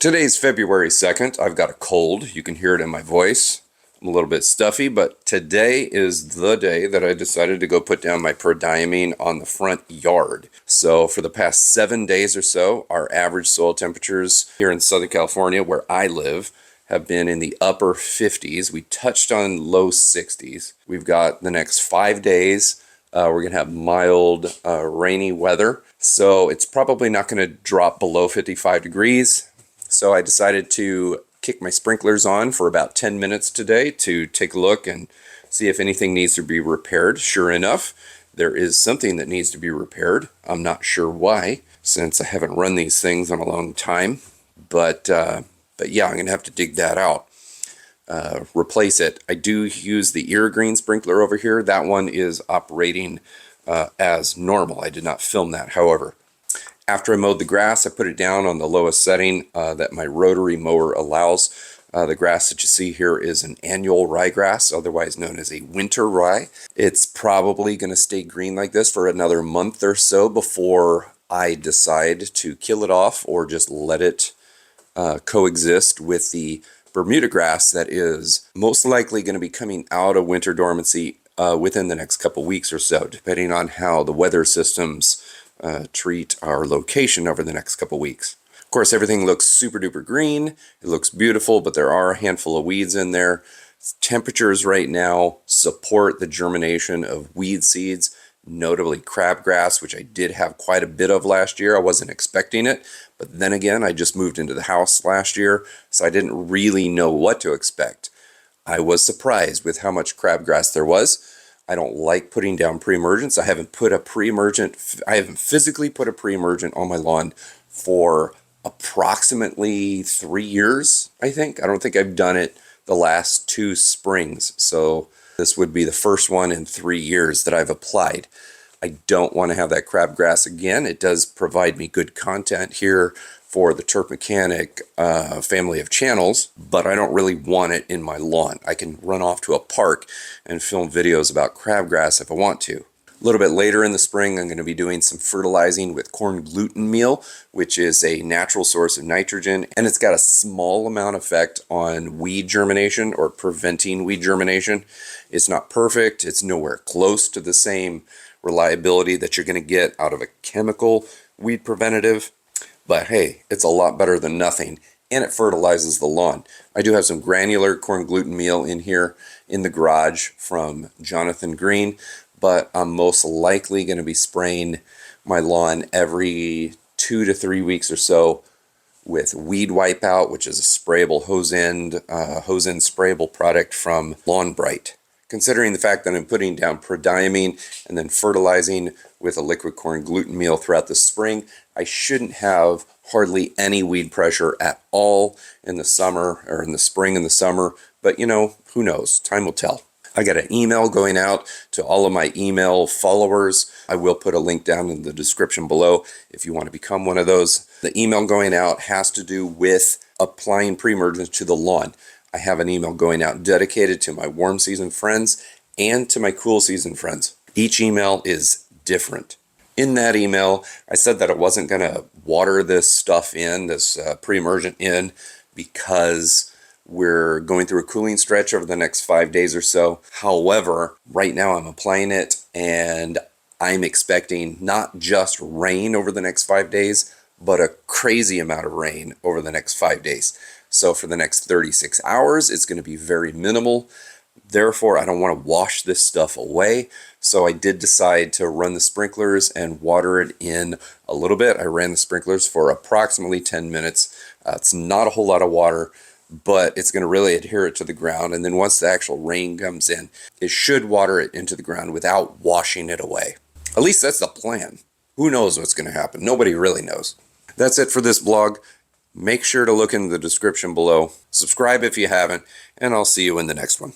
Today's February 2nd. I've got a cold. You can hear it in my voice. I'm a little bit stuffy, but today is the day that I decided to go put down my Prodiamine on the front yard. So for the past 7 days or so, our average soil temperatures here in Southern California, where I live, have been in the upper 50s. We touched on low 60s. We've got the next 5 days. We're going to have mild, rainy weather. So it's probably not going to drop below 55 degrees. So I decided to kick my sprinklers on for about 10 minutes today to take a look and see if anything needs to be repaired. Sure enough, there is something that needs to be repaired. I'm not sure why, since I haven't run these things in a long time. But yeah, I'm going to have to dig that out. Replace it. I do use the Green sprinkler over here. That one is operating as normal. I did not film that, however. After I mowed the grass, I put it down on the lowest setting that my rotary mower allows. The grass that you see here is an annual ryegrass, otherwise known as a winter rye. It's probably going to stay green like this for another month or so before I decide to kill it off or just let it coexist with the Bermuda grass that is most likely going to be coming out of winter dormancy within the next couple weeks or so, depending on how the weather systems treat our location over the next couple weeks. Of course, everything looks super duper green. It looks beautiful, but there are a handful of weeds in there. Temperatures right now support the germination of weed seeds, notably crabgrass, which I did have quite a bit of last year. I wasn't expecting it, but then again, I just moved into the house last year, so I didn't really know what to expect. I was surprised with how much crabgrass there was. I don't like putting down pre-emergents. I haven't physically put a pre-emergent on my lawn for approximately 3 years, I think. I don't think I've done it the last 2 springs. So this would be the first one in 3 years that I've applied. I don't want to have that crabgrass again. It does provide me good content here for the Turp Mechanic family of channels, but I don't really want it in my lawn. I can run off to a park and film videos about crabgrass if I want to. A little bit later in the spring, I'm going to be doing some fertilizing with corn gluten meal, which is a natural source of nitrogen, and it's got a small amount of effect on weed germination or preventing weed germination. It's not perfect. It's nowhere close to the same reliability that you're going to get out of a chemical weed preventative. But hey, it's a lot better than nothing, and it fertilizes the lawn. I do have some granular corn gluten meal in here in the garage from Jonathan Green, but I'm most likely going to be spraying my lawn every 2 to 3 weeks or so with Weed Wipeout, which is a sprayable hose-end sprayable product from Lawn Bright. Considering the fact that I'm putting down Prodiamine and then fertilizing with a liquid corn gluten meal throughout the spring, I shouldn't have hardly any weed pressure at all in the summer or in the spring and the summer. But you know, who knows? Time will tell. I got an email going out to all of my email followers. I will put a link down in the description below if you want to become one of those. The email going out has to do with applying pre-emergence to the lawn. I have an email going out dedicated to my warm season friends and to my cool season friends. Each email is different. In that email, I said that I wasn't going to water this stuff in, this pre-emergent in, because we're going through a cooling stretch over the next 5 days or so. However, right now I'm applying it and I'm expecting not just rain over the next 5 days, but a crazy amount of rain over the next 5 days. So for the next 36 hours, it's going to be very minimal. Therefore, I don't want to wash this stuff away. So I did decide to run the sprinklers and water it in a little bit. I ran the sprinklers for approximately 10 minutes. It's not a whole lot of water, but it's going to really adhere it to the ground. And then once the actual rain comes in, it should water it into the ground without washing it away. At least that's the plan. Who knows what's going to happen? Nobody really knows. That's it for this vlog. Make sure to look in the description below. Subscribe if you haven't, and I'll see you in the next one.